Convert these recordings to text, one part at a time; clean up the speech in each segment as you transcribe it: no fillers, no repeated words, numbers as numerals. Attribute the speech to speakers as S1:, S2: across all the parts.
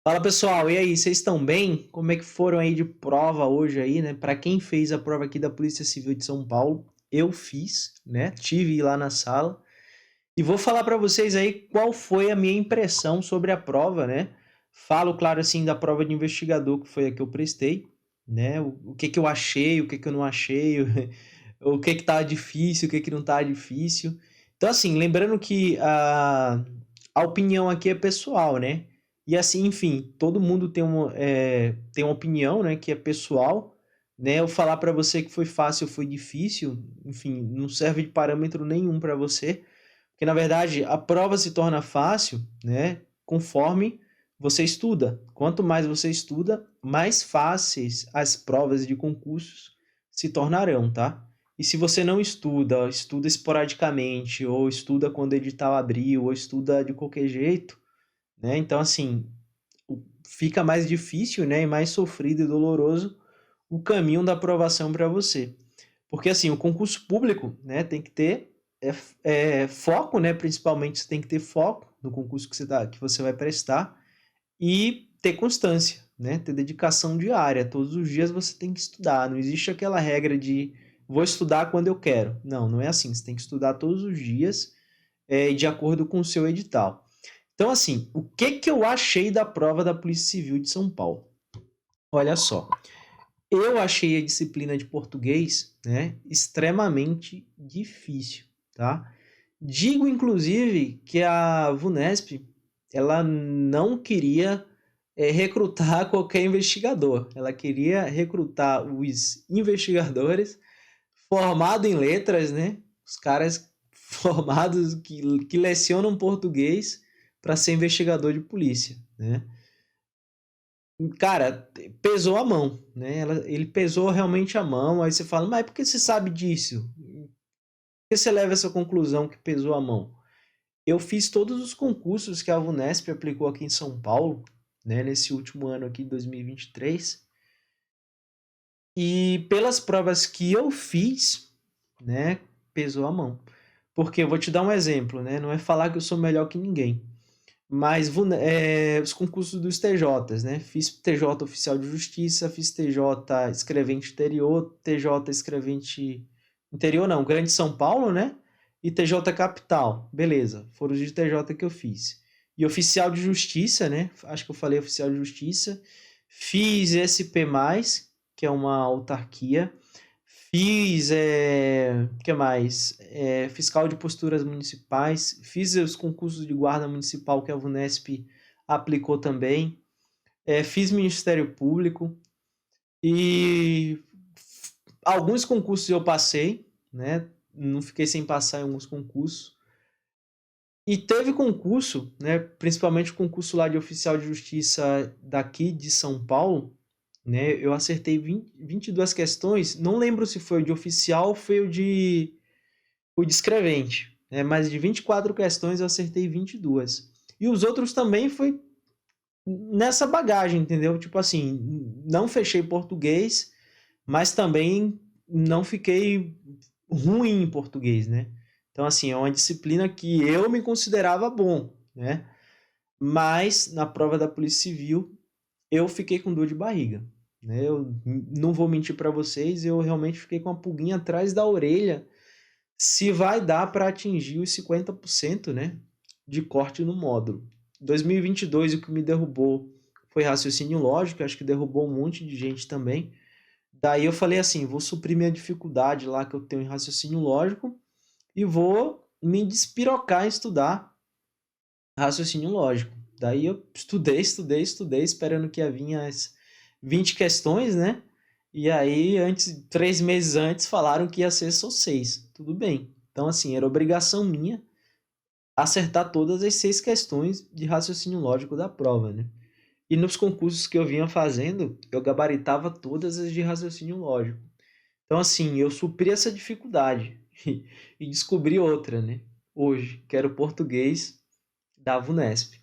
S1: Fala pessoal, e aí, vocês estão bem? Como é que foram aí de prova hoje aí, né? Para quem fez a prova aqui da Polícia Civil de São Paulo, eu fiz, né? Tive lá na sala e vou falar para vocês aí qual foi a minha impressão sobre a prova, né? Falo, claro, assim, da prova de investigador que foi a que eu prestei, né? O que que eu achei, o que que eu não achei, o que que tá difícil, o que que não tá difícil. Então, assim, lembrando que a opinião aqui é pessoal, né? E assim, enfim, todo mundo tem uma opinião, né, que é pessoal, né? Eu falar para você que foi fácil ou foi difícil, enfim, não serve de parâmetro nenhum para você, porque na verdade a prova se torna fácil, né, conforme você estuda. Quanto mais você estuda, mais fáceis as provas de concursos se tornarão, tá? E se você não estuda, estuda esporadicamente, ou estuda quando o edital abriu, ou estuda de qualquer jeito, né? Então, assim, fica mais difícil, né, e mais sofrido e doloroso o caminho da aprovação para você. Porque, assim, o concurso público, né, tem que ter foco, né, principalmente você tem que ter foco no concurso que você vai prestar e ter constância, né, ter dedicação diária. Todos os dias você tem que estudar. Não existe aquela regra de vou estudar quando eu quero. Não, não é assim. Você tem que estudar todos os dias de acordo com o seu edital. Então, assim, o que que eu achei da prova da Polícia Civil de São Paulo? Olha só, eu achei a disciplina de português, né, extremamente difícil, tá? Digo, inclusive, que a VUNESP, ela não queria recrutar qualquer investigador. Ela queria recrutar os investigadores formados em letras, né? Os caras formados que lecionam português para ser investigador de polícia, né? Cara, pesou a mão, né? Ele pesou realmente a mão. Aí você fala, mas por que você sabe disso? Por que você leva essa conclusão que pesou a mão? Eu fiz todos os concursos que a VUNESP aplicou aqui em São Paulo, né? Nesse último ano aqui, 2023. E pelas provas que eu fiz, né? Pesou a mão. Porque eu vou te dar um exemplo, né? Não é falar que eu sou melhor que ninguém. Mas os concursos dos TJs, né? Fiz TJ Oficial de Justiça, fiz TJ Escrevente Interior, TJ Escrevente Interior não, Grande São Paulo, né? E TJ Capital. Beleza, foram os de TJ que eu fiz. E Oficial de Justiça, né? Acho que eu falei Oficial de Justiça. Fiz SP+, que é uma autarquia. Fiz, que mais? Fiscal de posturas municipais. Fiz os concursos de guarda municipal que a VUNESP aplicou também. Fiz Ministério Público. E alguns concursos eu passei, né? Não fiquei sem passar em alguns concursos. E teve concurso, né? Principalmente o concurso lá de oficial de justiça daqui de São Paulo, né? Eu acertei 22 questões. Não lembro se foi o de oficial ou foi o de escrevente, né? Mas de 24 questões eu acertei 22. E os outros também foi nessa bagagem, entendeu? Tipo assim, não fechei português, mas também não fiquei ruim em português, né? Então, assim, é uma disciplina que eu me considerava bom, né? Mas na prova da Polícia Civil eu fiquei com dor de barriga, né? Eu não vou mentir para vocês, eu realmente fiquei com a pulguinha atrás da orelha se vai dar para atingir os 50%, né, de corte no módulo. 2022 o que me derrubou foi raciocínio lógico, acho que derrubou um monte de gente também. Daí eu falei assim, vou suprir minha dificuldade lá que eu tenho em raciocínio lógico e vou me despirocar em estudar raciocínio lógico. Daí eu estudei, esperando que ia vir as 20 questões, né? E aí, 3 meses antes, falaram que ia ser só 6. Tudo bem. Então, assim, era obrigação minha acertar todas as 6 questões de raciocínio lógico da prova, né? E nos concursos que eu vinha fazendo, eu gabaritava todas as de raciocínio lógico. Então, assim, eu supri essa dificuldade e descobri outra, né? Hoje, que era o português da VUNESP.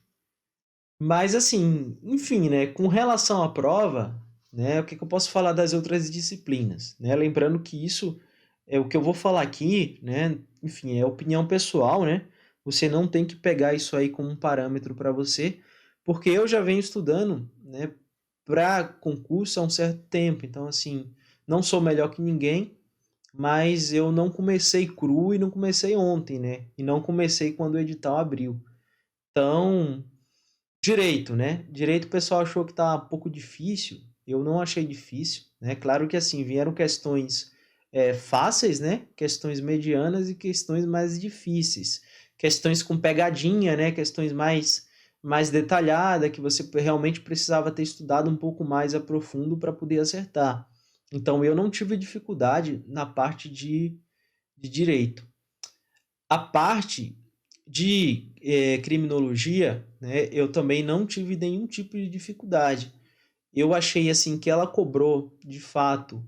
S1: Mas assim, enfim, né, com relação à prova, né, o que que eu posso falar das outras disciplinas, né? Lembrando que isso é o que eu vou falar aqui, né, enfim, é opinião pessoal, né? Você não tem que pegar isso aí como um parâmetro para você, porque eu já venho estudando, né, para concurso há um certo tempo. Então, assim, não sou melhor que ninguém, mas eu não comecei cru e não comecei ontem, né? E não comecei quando o edital abriu. Então, direito, né? Direito o pessoal achou que tá um pouco difícil. Eu não achei difícil, né? Claro que assim, vieram questões fáceis, né? Questões medianas e questões mais difíceis. Questões com pegadinha, né? Questões mais detalhadas, que você realmente precisava ter estudado um pouco mais a profundo para poder acertar. Então, eu não tive dificuldade na parte de direito. A parte de criminologia, né, eu também não tive nenhum tipo de dificuldade. Eu achei assim que ela cobrou, de fato,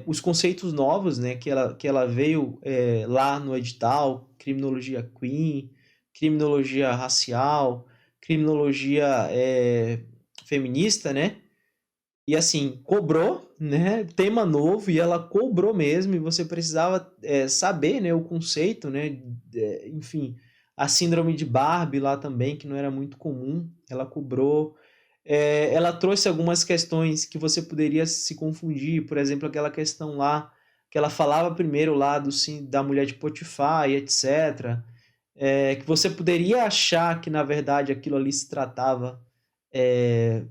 S1: os conceitos novos, né, que ela veio lá no edital, criminologia queer, criminologia racial, criminologia feminista, né? E assim, cobrou, né? Tema novo, e ela cobrou mesmo, e você precisava saber, né, o conceito, né? Enfim, a síndrome de Barbie lá também, que não era muito comum, ela cobrou. Ela trouxe algumas questões que você poderia se confundir, por exemplo, aquela questão lá, que ela falava primeiro lá da mulher de Potifar e etc. Que você poderia achar que, na verdade, aquilo ali se tratava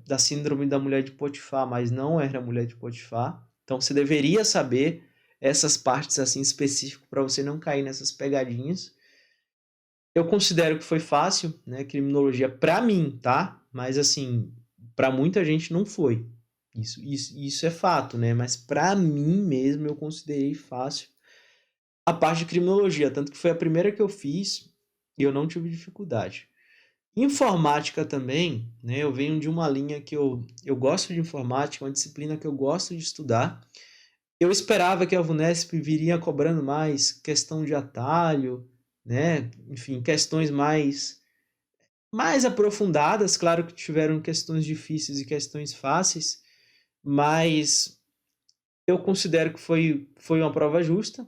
S1: da síndrome da mulher de Potifar, mas não era a mulher de Potifar. Então você deveria saber essas partes assim específicas para você não cair nessas pegadinhas. Eu considero que foi fácil, né, criminologia para mim, tá? Mas assim, para muita gente não foi. Isso é fato, né? Mas para mim mesmo eu considerei fácil a parte de criminologia, tanto que foi a primeira que eu fiz e eu não tive dificuldade. Informática também, né? Eu venho de uma linha que eu gosto de informática, uma disciplina que eu gosto de estudar. Eu esperava que a VUNESP viria cobrando mais questão de atalho, né? Enfim, questões mais aprofundadas. Claro que tiveram questões difíceis e questões fáceis, mas eu considero que foi uma prova justa.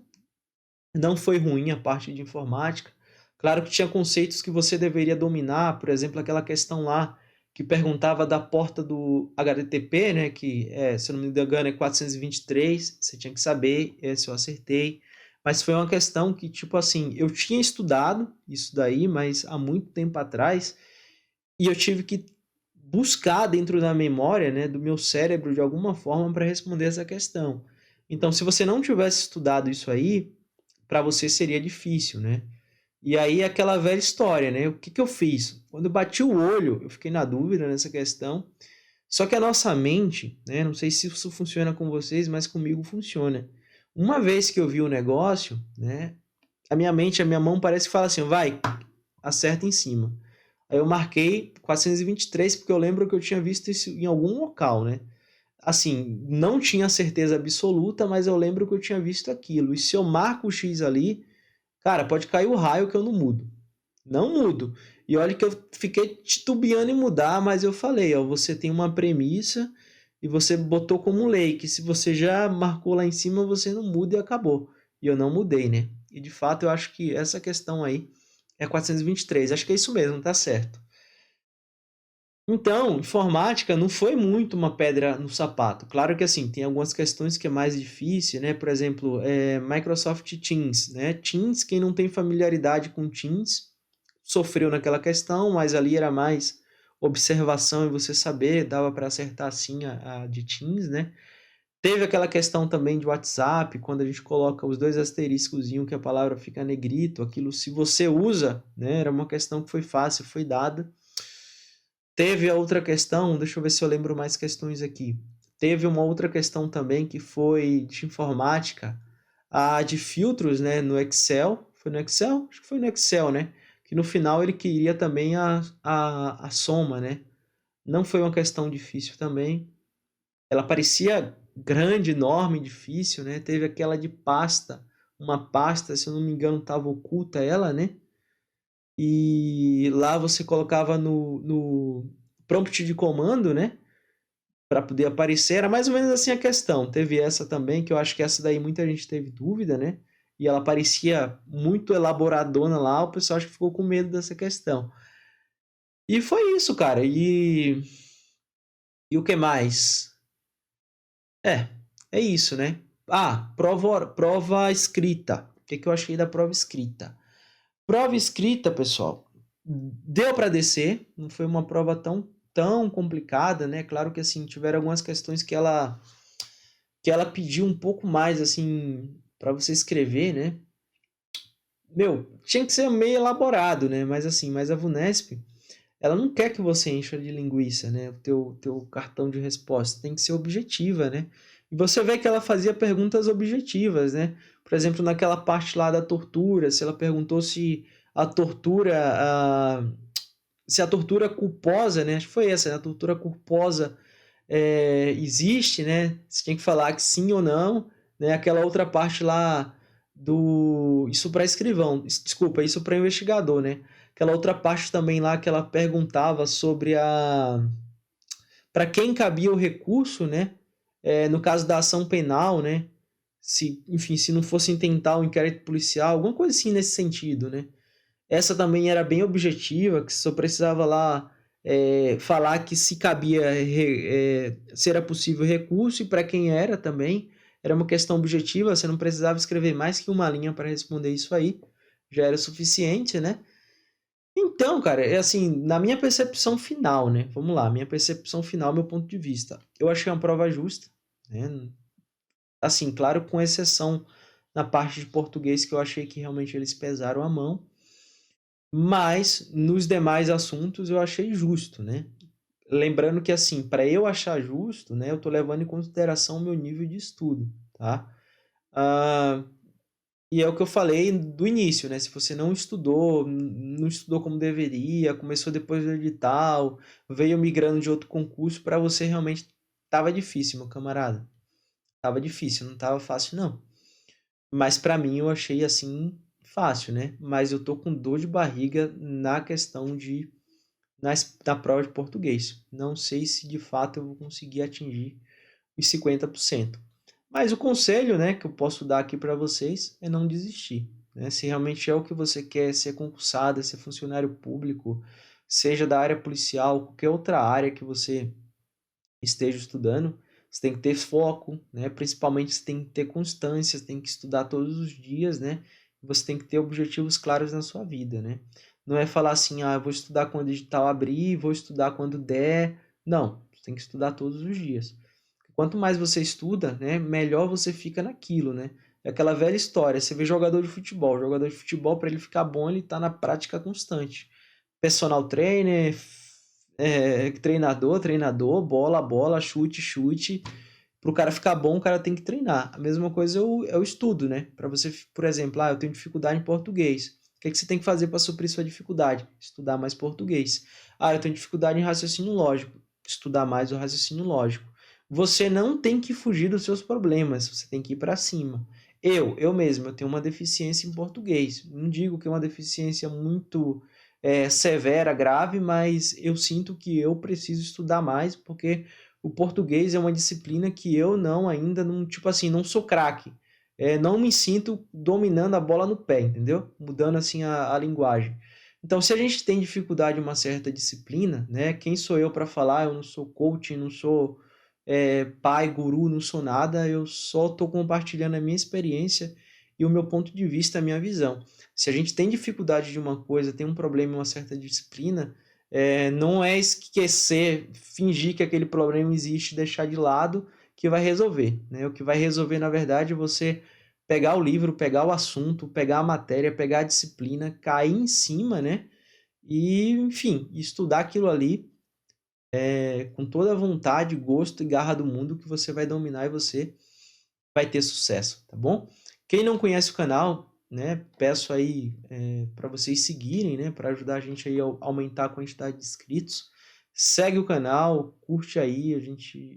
S1: Não foi ruim a parte de informática. Claro que tinha conceitos que você deveria dominar, por exemplo, aquela questão lá que perguntava da porta do HTTP, né, que se eu não me engano é 423, você tinha que saber, se eu acertei. Mas foi uma questão que, tipo assim, eu tinha estudado isso daí, mas há muito tempo atrás, e eu tive que buscar dentro da memória, né, do meu cérebro de alguma forma para responder essa questão. Então, se você não tivesse estudado isso aí, para você seria difícil, né? E aí aquela velha história, né? O que que eu fiz? Quando eu bati o olho, eu fiquei na dúvida nessa questão. Só que a nossa mente, né? Não sei se isso funciona com vocês, mas comigo funciona. Uma vez que eu vi o negócio, né? A minha mente, a minha mão parece que fala assim, vai, acerta em cima. Aí eu marquei 423 porque eu lembro que eu tinha visto isso em algum local, né? Assim, não tinha certeza absoluta, mas eu lembro que eu tinha visto aquilo. E se eu marco o X ali, cara, pode cair o raio que eu não mudo. Não mudo. E olha que eu fiquei titubeando em mudar, mas eu falei, ó, você tem uma premissa e você botou como lei, que se você já marcou lá em cima, você não muda e acabou. E eu não mudei, né? E de fato eu acho que essa questão aí é 423. Acho que é isso mesmo, tá certo. Então, informática não foi muito uma pedra no sapato. Claro que assim, tem algumas questões que é mais difícil, né? Por exemplo, Microsoft Teams, né? Teams, quem não tem familiaridade com Teams, sofreu naquela questão, mas ali era mais observação e você saber, dava para acertar assim a de Teams, né? Teve aquela questão também de WhatsApp, quando a gente coloca os dois asteriscos que a palavra fica negrito, aquilo se você usa, né? Era uma questão que foi fácil, foi dada. Teve a outra questão, deixa eu ver se eu lembro mais questões aqui. Teve uma outra questão também que foi de informática, a de filtros, né, no Excel. Foi no Excel? Acho que foi no Excel, né? Que no final ele queria também a soma, né? Não foi uma questão difícil também. Ela parecia grande, enorme, difícil, né? Teve aquela de pasta, uma pasta, se eu não me engano, estava oculta ela, né? E lá você colocava no prompt de comando, né? Para poder aparecer. Era mais ou menos assim a questão. Teve essa também, que eu acho que essa daí muita gente teve dúvida, né? E ela parecia muito elaboradona lá, o pessoal acho que ficou com medo dessa questão. E foi isso, cara. E o que mais? É, é isso, né? Ah, prova escrita. O que eu achei da prova escrita? Prova escrita, pessoal, deu para descer, não foi uma prova tão complicada, né? Claro que assim, tiveram algumas questões que ela pediu um pouco mais assim para você escrever, né? Meu, tinha que ser meio elaborado, né? Mas assim, mas a VUNESP, ela não quer que você encha de linguiça, né? O teu cartão de resposta tem que ser objetiva, né? E você vê que ela fazia perguntas objetivas, né? Por exemplo, naquela parte lá da tortura, se ela perguntou a tortura, a, se a tortura culposa, né? Acho que foi essa, né? A tortura culposa existe, né? Você tinha que falar que sim ou não, né? Aquela outra parte lá do isso para escrivão, desculpa, isso para investigador, né? Aquela outra parte também lá que ela perguntava sobre a para quem cabia o recurso, né? No caso da ação penal, né? Se, enfim, se não fosse intentar um inquérito policial, alguma coisa assim nesse sentido, né? Essa também era bem objetiva, que só precisava lá falar que se cabia, se era possível recurso e para quem era também. Era uma questão objetiva, você não precisava escrever mais que uma linha para responder isso aí, já era suficiente, né? Então, cara, é assim, na minha percepção final, né? Vamos lá, minha percepção final, meu ponto de vista. Eu achei uma prova justa, né? Assim, claro, com exceção na parte de português, que eu achei que realmente eles pesaram a mão. Mas nos demais assuntos eu achei justo, né? Lembrando que assim, para eu achar justo, né, eu tô levando em consideração o meu nível de estudo, tá? Ah, e é o que eu falei do início, né? Se você não estudou como deveria, começou depois do edital, veio migrando de outro concurso, para você realmente tava difícil, meu camarada. Tava difícil, não tava fácil não. Mas para mim eu achei assim fácil, né? Mas eu tô com dor de barriga na questão na prova de português. Não sei se de fato eu vou conseguir atingir os 50%. Mas o conselho, né, que eu posso dar aqui para vocês é não desistir, né? Se realmente é o que você quer, ser concursado, ser funcionário público, seja da área policial, qualquer outra área que você esteja estudando, você tem que ter foco, né? Principalmente você tem que ter constância, você tem que estudar todos os dias, né? Você tem que ter objetivos claros na sua vida, né? Não é falar assim, ah, eu vou estudar quando o edital abrir, vou estudar quando der. Não, você tem que estudar todos os dias. Quanto mais você estuda, né, melhor você fica naquilo, né? É aquela velha história, você vê jogador de futebol para ele ficar bom, ele tá na prática constante. Personal trainer, treinador, bola, chute. Para o cara ficar bom, o cara tem que treinar. A mesma coisa é o estudo, né? Para você, por exemplo, eu tenho dificuldade em português. O que é que você tem que fazer para suprir sua dificuldade? Estudar mais português. Ah, eu tenho dificuldade em raciocínio lógico. Estudar mais o raciocínio lógico. Você não tem que fugir dos seus problemas, você tem que ir para cima. Eu mesmo, eu tenho uma deficiência em português. Não digo que é uma deficiência muito severa, grave, mas eu sinto que eu preciso estudar mais, porque o português é uma disciplina que eu ainda não, tipo assim, não sou craque. Não me sinto dominando a bola no pé, entendeu? Mudando assim a linguagem. Então, se a gente tem dificuldade em uma certa disciplina, né? Quem sou eu para falar? Eu não sou coach, não sou pai, guru, não sou nada. Eu só estou compartilhando a minha experiência e o meu ponto de vista, a minha visão. Se a gente tem dificuldade de uma coisa, tem um problema em uma certa disciplina, não é esquecer, fingir que aquele problema existe, deixar de lado, que vai resolver, né? O que vai resolver, na verdade, é você pegar o livro, pegar o assunto, pegar a matéria, pegar a disciplina, cair em cima, né? E, enfim, estudar aquilo ali com toda a vontade, gosto e garra do mundo que você vai dominar e você vai ter sucesso, tá bom? Quem não conhece o canal, né, peço aí para vocês seguirem, né, para ajudar a gente aí a aumentar a quantidade de inscritos. Segue o canal, curte aí,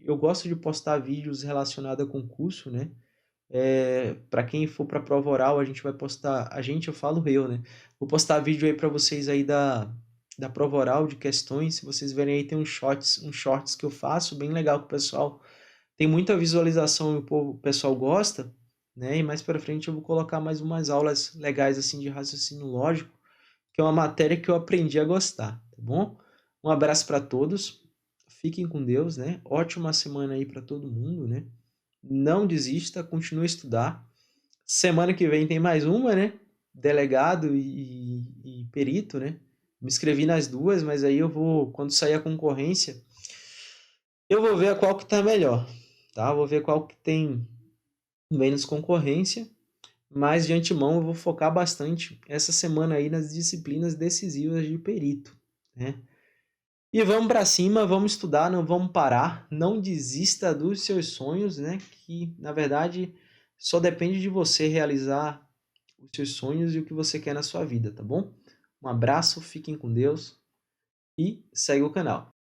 S1: eu gosto de postar vídeos relacionados a concurso, né? Para quem for para prova oral, a gente vai postar, eu falo eu, né? Vou postar vídeo aí para vocês aí da prova oral de questões. Se vocês verem aí tem uns shorts que eu faço, bem legal que o pessoal tem muita visualização e o pessoal gosta, né? E mais para frente eu vou colocar mais umas aulas legais assim de raciocínio lógico, que é uma matéria que eu aprendi a gostar, tá bom? Um abraço para todos. Fiquem com Deus, né? Ótima semana aí para todo mundo, né? Não desista, continue a estudar. Semana que vem tem mais uma, né? Delegado e perito, né? Me inscrevi nas duas, mas aí eu vou, quando sair a concorrência, eu vou ver qual que tá melhor, tá? Vou ver qual que tem menos concorrência, mas de antemão eu vou focar bastante essa semana aí nas disciplinas decisivas de perito, né? E vamos para cima, vamos estudar, não vamos parar, não desista dos seus sonhos, né? Que na verdade só depende de você realizar os seus sonhos e o que você quer na sua vida, tá bom? Um abraço, fiquem com Deus e segue o canal.